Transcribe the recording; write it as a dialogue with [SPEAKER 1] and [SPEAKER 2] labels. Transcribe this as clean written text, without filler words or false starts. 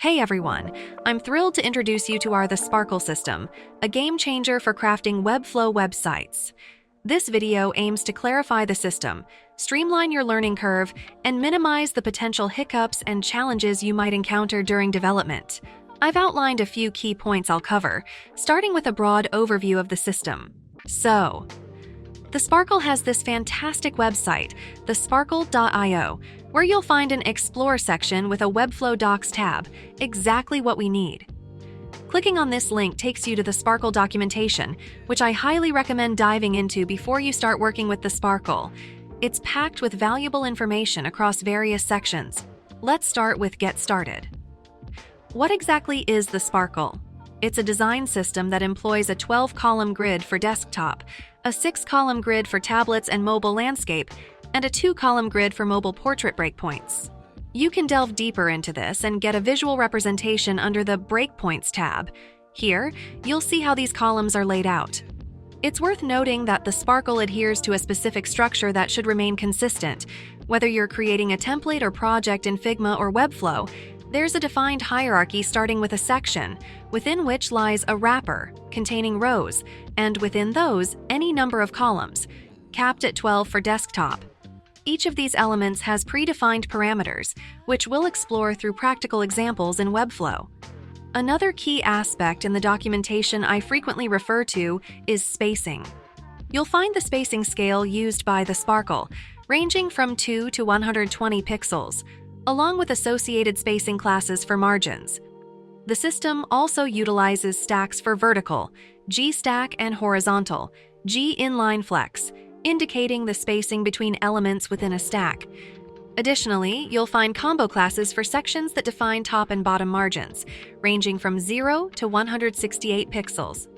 [SPEAKER 1] Hey everyone, I'm thrilled to introduce you to our TheSprkl system, a game changer for crafting Webflow websites. This video aims to clarify the system, streamline your learning curve, and minimize the potential hiccups and challenges you might encounter during development. I've outlined a few key points I'll cover, starting with a broad overview of the system. So, TheSprkl has this fantastic website, TheSprkl.io, where you'll find an Explore section with a Webflow Docs tab, exactly what we need. Clicking on this link takes you to the TheSprkl documentation, which I highly recommend diving into before you start working with TheSprkl. It's packed with valuable information across various sections. Let's start with Get Started. What exactly is TheSprkl? It's a design system that employs a 12-column grid for desktop, a 6-column grid for tablets and mobile landscape, and a 2-column grid for mobile portrait breakpoints. You can delve deeper into this and get a visual representation under the Breakpoints tab. Here, you'll see how these columns are laid out. It's worth noting that TheSprkl adheres to a specific structure that should remain consistent. Whether you're creating a template or project in Figma or Webflow, there's a defined hierarchy starting with a section, within which lies a wrapper, containing rows, and within those, any number of columns, capped at 12 for desktop. Each of these elements has predefined parameters, which we'll explore through practical examples in Webflow. Another key aspect in the documentation I frequently refer to is spacing. You'll find the spacing scale used by TheSprkl, ranging from 2 to 120 pixels, along with associated spacing classes for margins. The system also utilizes stacks for vertical, G-stack, and horizontal, G-inline flex, indicating the spacing between elements within a stack. Additionally, you'll find combo classes for sections that define top and bottom margins, ranging from 0 to 168 pixels.